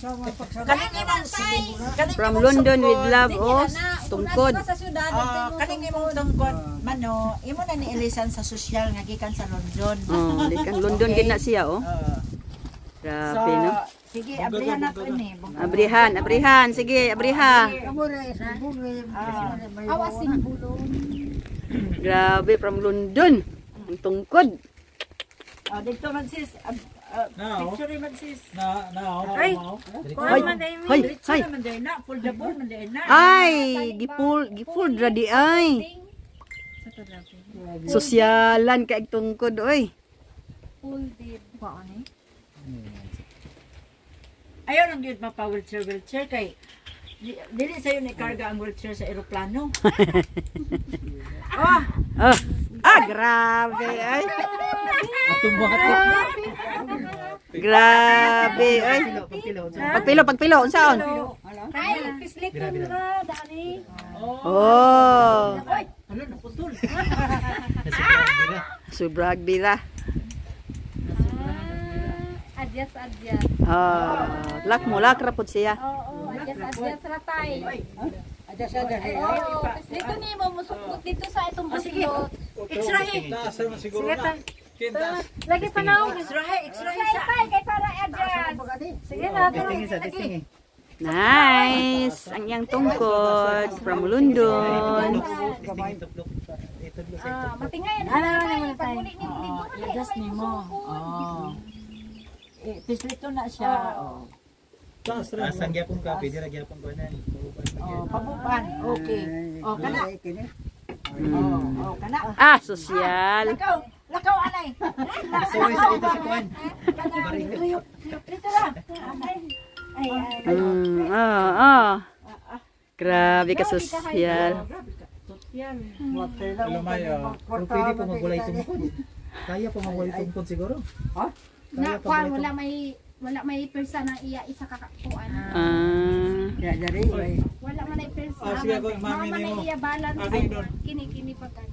Kaning imong From London with love, oh, tungkod. kaning imong tungkod mano, imo na ni Elisan sa sosyal nga gikan sa London. Oh, gikan London gid na siya, oh. Grabe, no? Sige, abrihan nato ini. Abrihan, sige, abriha. Awasin bulong. Grabe, from London. Ang tungkod. Dito man sis, picture man sis. Ay, Hoy, hoy, hoy. Man day na, full the ball man day na. Ay, gipul radi ay. Sosyalan kaig tungkod, oy. Full did. Ayaw lang yun mapa-wheelchair kay dili sa'yo ni karga ang wheelchair sa eroplano. Oh. Grabe ay. Grabe ay. Pagpilo unsaon? Ay, pisliton ra dani. Oh. Ano naputol? Subrag bira. Adjust. Lak mo lak rapod siya. Oo, adjust ratay. Dito ni mo musukot dito sa itong buslot. X-ray. Sige ta. Lagi pa na. X-ray sa. Kay para adjust. Sige na. Nice. Ang iyang tungkod from London. Matingay na. Paguli ni dito. Adjust ni mo. Pislito na siya. Asang gyapon ka, pwede ra gyapon ko nan. Pabupan. Okay. Kana. Kana. Sosyal. Lakaw anay. Sorry sa ito si Kuan. Dito na. Grabe ka sosyal. Lumay, kung pwede po magwalay tungkod. Kaya po magwalay tungkod siguro. Na kwan wala may persa na iya isa kakakuan. Wala man ay persa. Sige ako, mami man nimo. iya balance. Ako indon. Kini pagkan.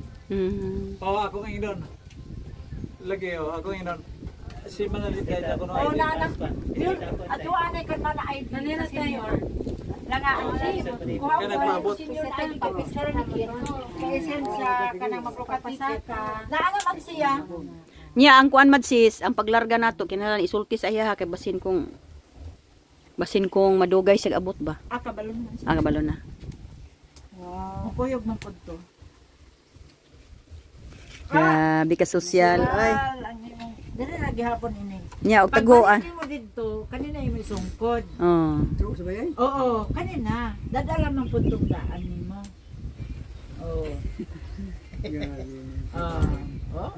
Ako ang indon. Lagi ako indon. Si manalit kaya ako no. Ato anay kan mana ID na senior. Langa kuha ko nagpaabot. senior ID picture ni kid. Kay sa kanang maglukat pasaka. Naano man siya? Nya ang kuan mad sis, ang paglarga nato kinahanglan isulti sa iya kay basin kong madugay sa abot ba. Kabalon man siya. Kabalo na. Wow. Kuyog man pud to. Grabe ka sosyal. Ay. Dili na gihapon ini. Nya og taguan. Pag mo dito, kanina yung may sungkod. Oh. Oo, kanina. Dadala man pud tong daan nimo.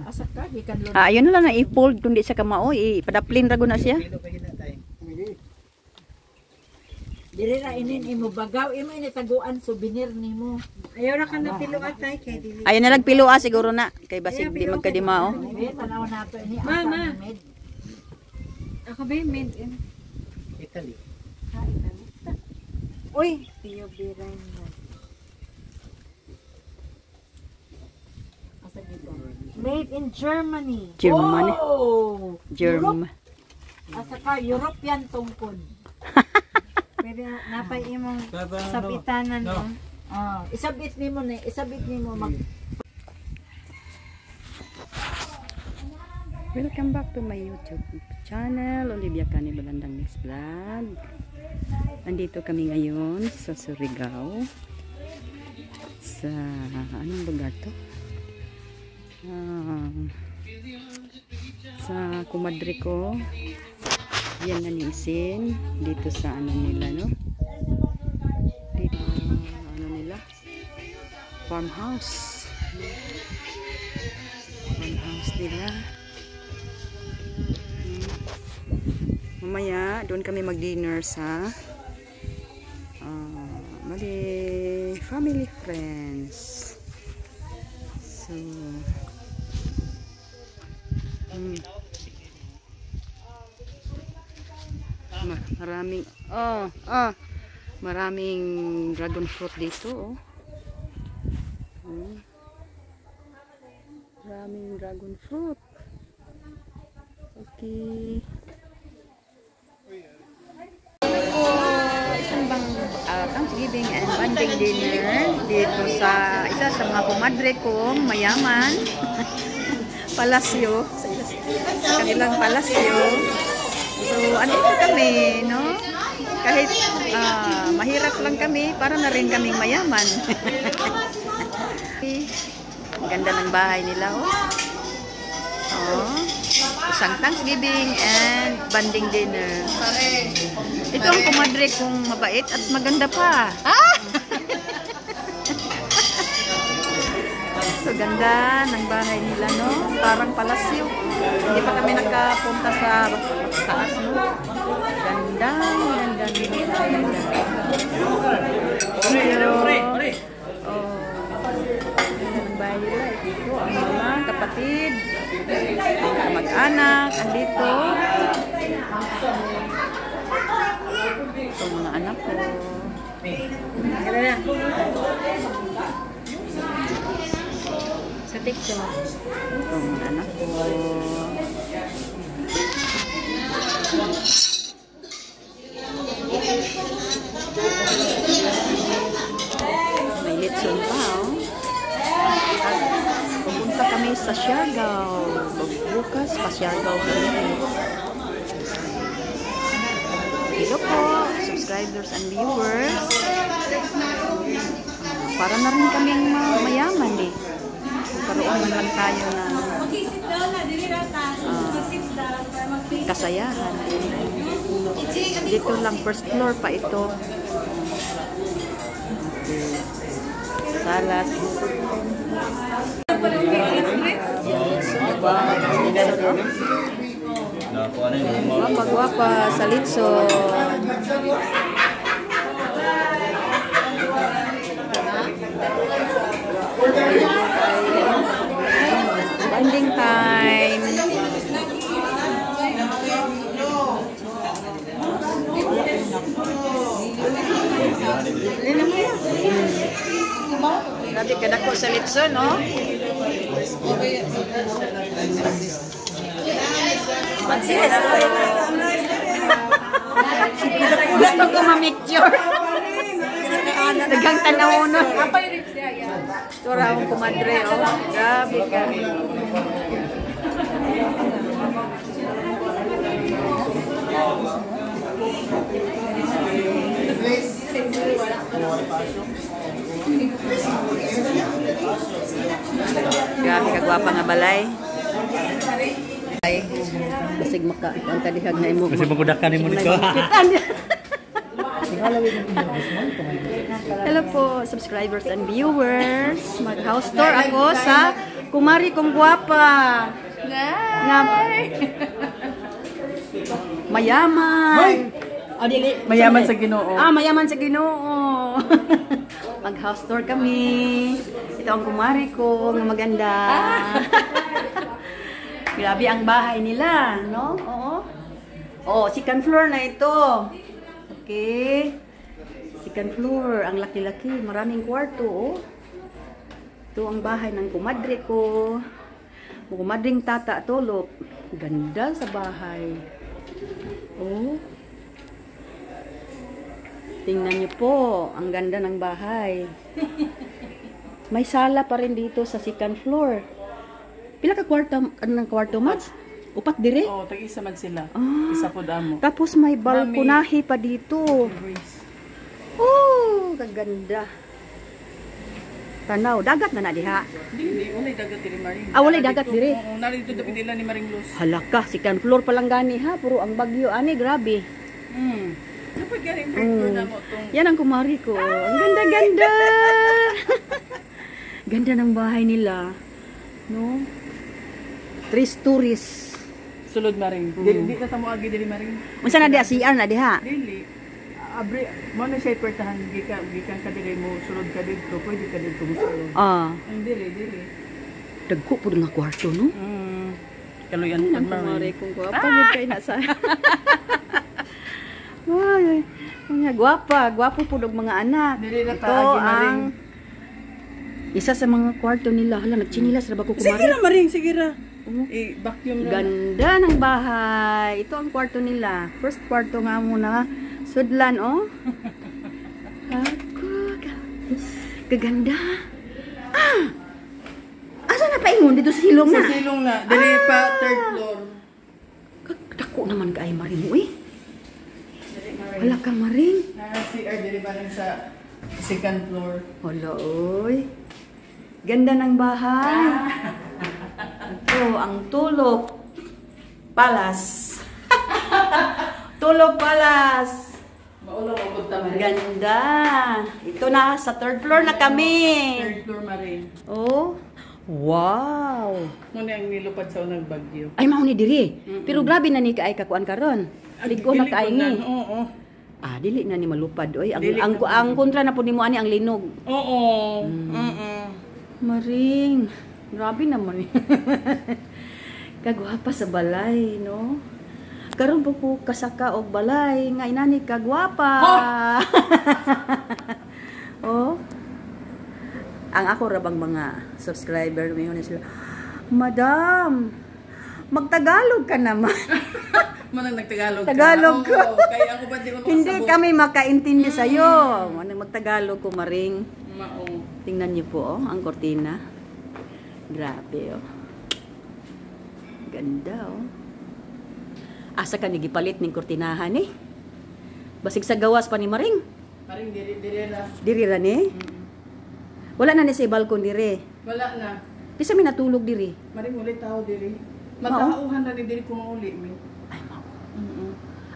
Asa ka gikan lo. Ayun na lang na i-fold kundi sa kamao, ipadaplin ra na siya. Dili ra inin imo bagaw, imo ini taguan souvenir nimo. Ayaw ra ka na piluat tay kay dili. Ayun na lang pilua siguro na kay basig di magkadimao. Tanaw nato ini. Mama. Ako ba made in Italy. Uy, tiyo biray mo. Asa dito? Made in Germany. Germany. Oh! Asa ka European tungkod. Pwede napay imong sabitanan no. Isabit nimo mag Welcome back to my YouTube channel, Olivia Cani Balandang Mix Vlog. Nandito kami ngayon sa Surigao. Sa anong lugar to? Sa kumadre ko. Yan na niisin dito sa ano nila, no? Dito ano nila? Farmhouse. Farmhouse nila. Mamaya doon kami mag-dinner sa family friends. So maraming maraming dragon fruit dito, maraming dragon fruit. Okay. bonding dinner dito sa isa sa mga kumadre kong mayaman. Palasyo. Sa kanilang palasyo. So, andito kami, no? Kahit mahirap lang kami, para na rin kaming mayaman. Ang ganda ng bahay nila, oh. Oh. Isang Thanksgiving and banding dinner. Ito ang kumadre kong mabait at maganda pa. So, ganda ng bahay nila, no? Parang palasyo. Hindi pa kami nakapunta sa taas, no? Ganda ng bahay nila. Pero, ang bahay nila. Ito ang mga kapatid, mag-anak, andito. Ito ang mga anak ko. Sa TikTok. Ito ang mga anak ko. May litson pa, oh. At pupunta kami sa Siargao. Bukas pa Siargao kami. Hello po, subscribers and viewers. Para na rin kaming mayaman eh. Karoon man lang tayo ng kasayahan. Dito lang, first floor pa ito. Salat. Guwapa sa litson. Bonding time. Grabe ka dako sa litson, no? Gusto ko ma-picture. Dagang tanaw na. Ito raw ang kumadre, oh. Grabe ka. Grabe ka gwapa nga balay. Ay, basig maka ang kadihag na imo. Kasi magudakan mo nito. Hello po, subscribers and viewers. Mag-house tour ako sa kumari kong gwapa. Nga mayaman. Mayaman sa Ginoo. Mayaman sa Ginoo. Mag-house tour kami. Ito ang kumari ko, ng maganda. Grabe ang bahay nila, no? Oo. Oh, second floor na ito. Okay. Second floor, ang laki-laki, maraming kwarto, oh. Ito ang bahay ng kumadre ko. Kumadring tata tulog. Ganda sa bahay. Oh. Tingnan niyo po, ang ganda ng bahay. May sala pa rin dito sa second floor. Pila ka kwarto mas? Upat dire? Oo, tag-isa man sila. Ah. Isa po damo. Tapos may balkonahe pa dito. Oh, kaganda. Tanaw, dagat na diha. Hindi, walay dagat diri Maring. Walay dagat dire. Oo, narito dapat nila ni Maring Luz. Halaka, second floor pa lang gani ha, puro ang bagyo ani, grabe. Kapag galing floor na mo tong. Yan ang kumari ko. Ang ganda-ganda. Ganda ng bahay nila. No? 3 stories. Sulod Maring. Di na tamo agi diri Maring. Unsa na di CR na diha? Dili. Abre, mo na siya pertahan gikan ka diri mo sulod ka dito, pwede ka dito musulod. Dili. Dagko pud nga kwarto, no? Kaluyan Ang kumari kong gwapa yun kay nasa. Ay, mga gwapo pud og mga anak. Dili na Ito taagi Maring. ang isa sa mga kwarto nila. Hala, nagchinilas ra ba ko Sige kumari? na Maring, sige ra. Vacuum ra. Ganda ng bahay. Ito ang kwarto nila. First kwarto nga muna. Sudlan, oh. Ako, Kaganda. Asa na paingon dito sa silong na? Sa silong na. Dili pa third floor. Dako naman ka ay maring, uy. Wala ka maring. CR dili ba rin sa second floor. Hala, uy. Ganda ng bahay. Ito, ang Tulog Palace. Tulog Palace. Maulo ko punta man. Ganda. Ito na, sa third floor na kami. Third floor marin. Oh. Wow. Muna ang nilupad sa unang bagyo. Ay, mauni diri. Pero grabe na ni kaay kakuan karon. Ligo na kaay ni. Oo. Ah, dili na ni malupad oy. Ang Dili ang kontra na pud nimo ani ang linog. Oo. Maring. Grabe naman. Kagwapa sa balay, no? Karon po kasaka og balay nga inani kagwapa. Oh. Ang ako rabang mga subscriber mayon sila. Madam, magtagalog ka naman. Manang nagtagalog ka. Tagalog ko. Oo, kaya ako ba di mo Hindi kami makaintindi sa iyo. Manang magtagalog ko maring. Mao. Tingnan niyo po oh, ang kortina. Grabe oh. Ganda oh. Asa ka nigipalit ning kortinahan eh? Basig sa gawas pa ni maring. Maring diri na. Diri ra ni. Wala na ni sa balkon diri. Wala na. Kisa mi natulog diri. Maring ulit tao diri. Matauhan na ni diri ko mauli mi. Ay mao.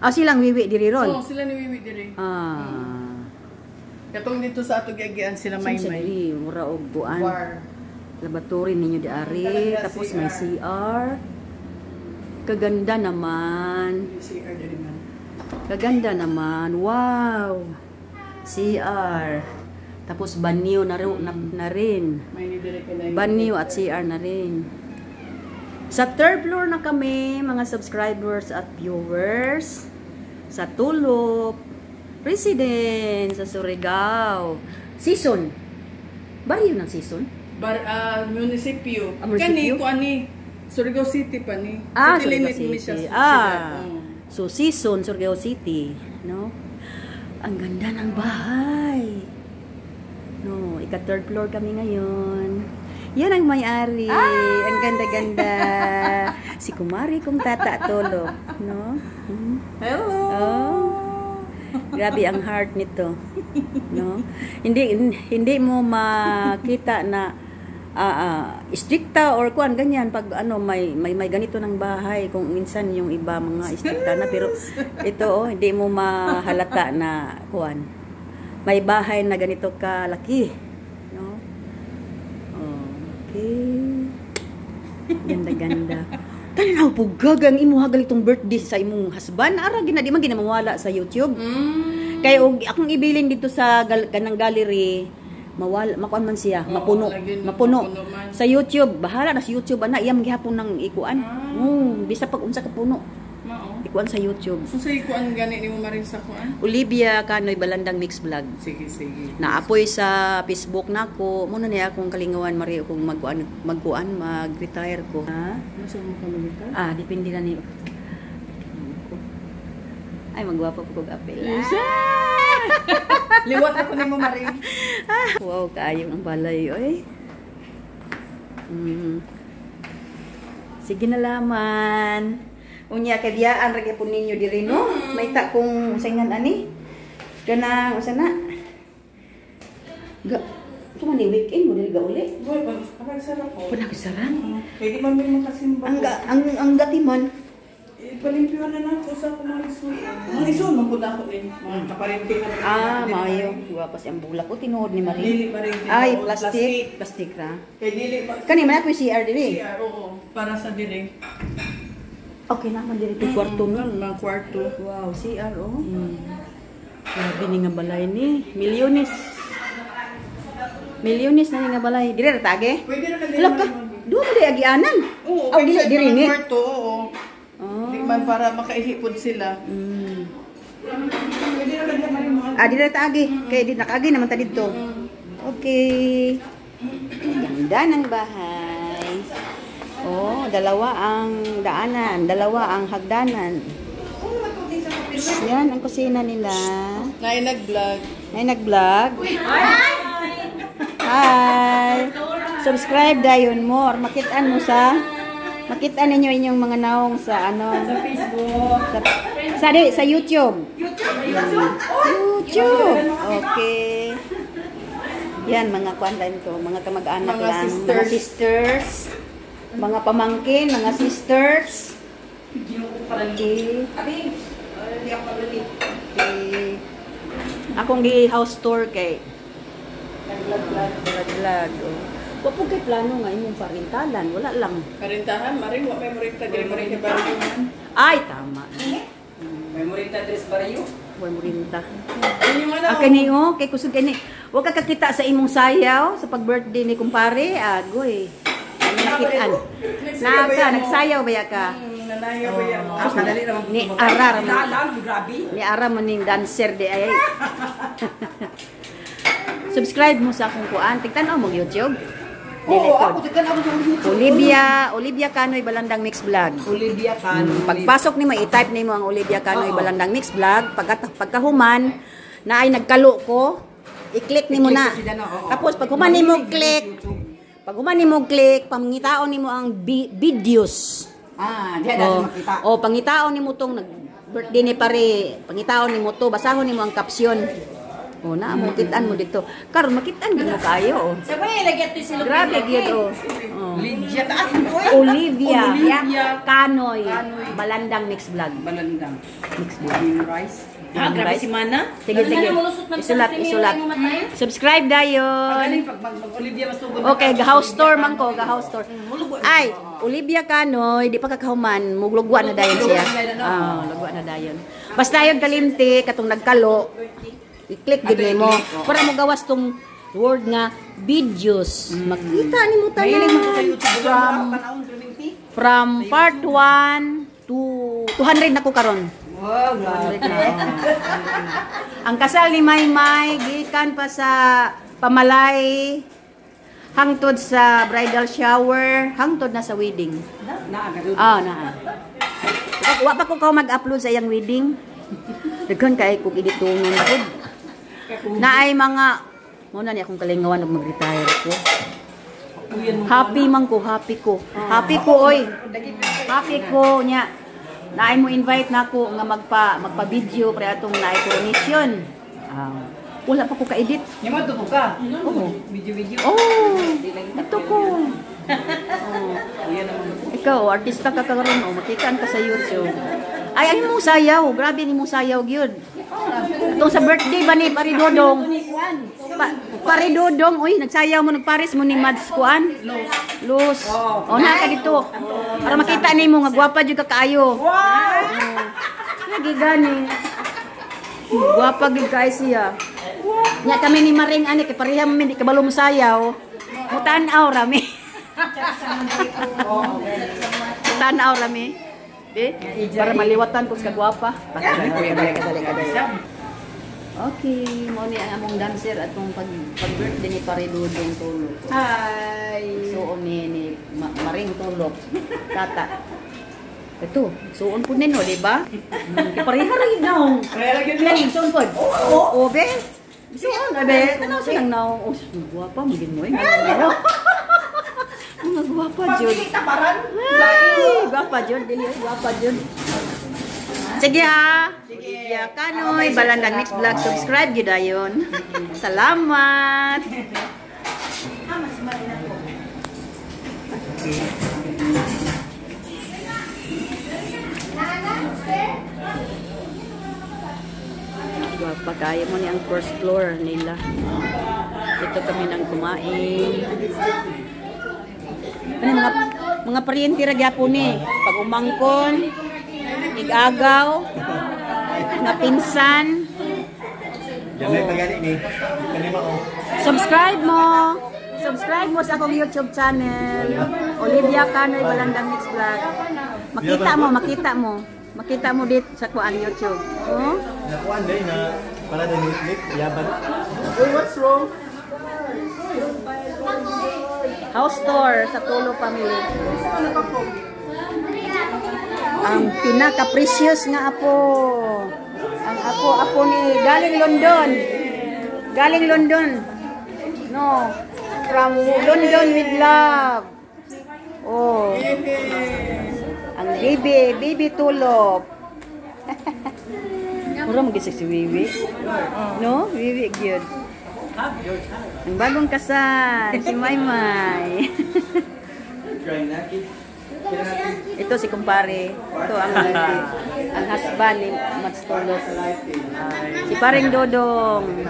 Ah silang wiwi diri ron. Oo, sila ni Wiwi diri. Ah. Katong dito sa ato giagian sila May may. diri mura og buan. War. Laboratory ninyo di ari, Talaga, tapos CR. may CR. Kaganda naman. CR diri man. Kaganda naman. Wow. CR. Tapos banyo na rin. May ni diri ka na. Banyo at CR na rin. Sa third floor na kami, mga subscribers at viewers. Sa Tulog Residence sa Surigao. Season. Baryo ng season? Munisipyo. Munisipyo? Kani ko ani Surigao City pa ni. Ah, Sa Surigao Tililit mi siya City. sila. So season Surigao City, no? Ang ganda ng bahay. No, ika-third floor kami ngayon. Yan ang may-ari. Ang ganda-ganda. Si Kumari kong tata Tulog, no? Hello. Oh. Grabe ang heart nito, no? Hindi mo makita na stricta or kuan ganyan pag ano may ganito ng bahay kung minsan yung iba mga stricta na pero ito oh, hindi mo mahalata na kuan may bahay na ganito kalaki, no? Okay, ganda tanaw po gagang imo hagal itong birthday sa imong husband ara gina di man ginamawala sa YouTube kay og akong ibilin dito sa kanang gallery mawala makuan man siya mapuno man. sa YouTube bahala na sa YouTube ana iyang gihapon nang ikuan bisa pag unsa ka puno Mao. ikuan sa YouTube So sa kuan gani nimo marin sa kuan? Olivia Kanoy Balandang Mix Vlog Sige. naapoy sa Facebook nako mo na niya akong kalingawan mari kung mag-retire ko ha Nasa mo kami nito? depende na ni ay magwapo po kog apel Liwat ako nimo marin. wow kaayong ang balay oy sige na laman unya kay diyaan ra gyapon ninyo diri no may ta kung usayngan ani kanang usa na ga man ni weekend mo diri ga uli Boy, pag sarap ko. panagsarang Kaya di man may makasimba. ang gatiman Palimpyo na nato sa kumalisoy. Mga ison man pud ako din. Mga kaparinting na. maayo wa pa siyang bulak ko tinuod ni Marie Dili pa rin. ay plastic ra Kaya dili pa. kani man ako CR diri CR, oo. Para sa diri. okay naman diri ti kwarto no Mga kwarto. wow CR oh grabe ni nga balay ni milyones na ni nga balay diri ra tage Pwede na ka Hala ka, duwa mo di agianan. Oo, Aw, diri ni. kwarto, oo. Di man para makaihipod sila. Pwede na ka marin mo. Diri ra taagi. Kay di nakaagi naman ta didto. Okay. Ganda ng bahay. Oh, dalawa ang daanan, dalawa ang hagdanan. Yan ang kusina nila. Nay nag-vlog. May nag-vlog. Hi! Subscribe dayon more. Makitaan mo makita ninyo inyong mga naong sa ano Sa Facebook. sa YouTube. YouTube. Okay. Yan mga kwantan to, mga kamag-anak Mga lang, sisters. mga sisters, mga pamangkin, mga sisters. Okay. Okay. Akong di house tour kay vlog. Wa po kay plano nga imong parintalan, wala lang. Karintahan, maring wa may morinta diri mo rin baryo man. Ay tama. May morinta diri sa baryo. Wa mo rinta. Inyo man Ah, kani o, kay kusog kani. Wa ka kakita sa imong sayaw sa pag-birthday ni kumpare. Agoy. Ano nakitaan? Nagsayaw ba ya ka? Nanayo ba yan? Kadali naman Ni Arar. grabe. Ni Arar mo ning dancer di ay. Subscribe mo sa akong kuan. Tigtanaw mo YouTube. Oo, ako tignan ako sa YouTube. Olivia Canoy Balandang Mix Vlog. Olivia Cano. Pagpasok nimo i-type nimo ang Olivia Canoy Balandang Mix Vlog. Pagkahuman na ay nagkalo ko, i-click nimo na. Tapos pag human nimo click, pangitaon nimo ang videos. Diyan natin makita. Pangitaon nimo tong birthday ni pare. Pangitaon nimo to, basahon nimo ang caption. Na mo kitaan mo dito. Karon makitaan gyud mo kayo. Sabay, lagyan ito sila. Grabe gyud Olivia taas mo Olivia Canoy Balandang Mix Vlog. Balandang. Mix Vlog. Rice. Grabe si Mana. Sige. Isulat. Subscribe dayon. Galing pag Olivia masugod. Okay, ga-house tour man ko, ga-house tour. Ay, Olivia Canoy, di pa kakahuman, muglugwa na dayon siya. Lugwa na dayon. Basta yung kalimti, katong nagkalo, i-click gid nimo para mo gawas tong word nga videos. Makita nimo tanan from part 1 to 200 na ko karon. Wow, grabe na. Ang kasal ni Maymay gikan pa sa pamalay hangtod sa bridal shower, hangtod na sa wedding. Na. Wa pa ko mag-upload sa iyang wedding. Daghan kay ko editungon ko. Na ay mga muna ni akong kalingawan og mag-retire ko. Happy oy. Happy ko nya. Naay mo invite nako nga magpa-video pre atong naay coronation. Wala pa ko ka-edit. Yama to ka. Oo. Video. Ito ko. Ikaw, artista ka karon makikaan ka sa YouTube. Ay mo sayaw, grabe ni mo sayaw gyud. Itong sa birthday ba ni Paridodong? Paridodong, uy, nagsayaw mo nagpares mo ni Mads kuan? Los. Na ka dito. Para makita nimo nga gwapa jud ka kaayo. Wow! Lagi gani. Gwapa gid kay siya. Nya kami ni Maring ani kay pareha mi di kabalo mo sayaw. Mutan-aw rami. Mutan-aw rami. Para maliwatan ko sa gwapa. Okay, mo ni ang among dancer atong pag-birthday ni Paridodong Tulog. Hi. Suon ni Maring Tulog. Tata. Ito, suon po nino, di ba? Pareha rin naong. Kani, suon po. Oo, be. Suon, be. Ano sa nang naong? Gwapa, magin mo eh. Mga gwapa, Jud. Ay, gwapa, Jud. Gwapa, Jud. Sige ha. Olivia Canoy, Balandang Mix Vlog. Subscribe yun dayon. Salamat. Gwapa kayo mo ni ang first floor nila. Dito kami nang kumain. Ano, mga pariente ra gyapon ni. Pag umangkon, igagaw, nga pinsan. Subscribe mo sa akong YouTube channel, Olivia Canoy Balandang Mix Vlog. Makita mo dito sa kuan YouTube. Oh? Nakuan day na para din clip yaban. What's wrong? House tour sa Tulo family. Ang pinaka-precious nga apo. Ang apo ni galing London. No. from London with love. Oh. Ang baby tulop. Mura mag-isip si Wiwi. No? Wiwi, good. Ang bagong kasal, si Maymay. Ito si kumpare. Ito ang husband ni Mats Tulop. Si paring Dodong.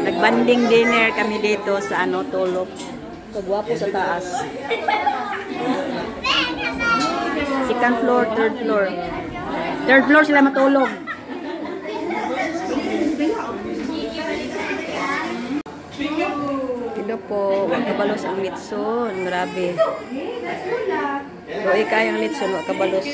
Nagbanding dinner kami dito sa Tulop. Kagwapo sa taas. Second floor, third floor. Third floor sila matulog. Ito po, kabalos ang litson. Grabe. Roy kayang litson, kabalos.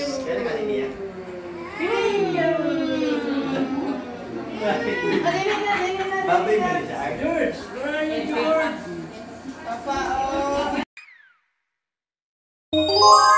George!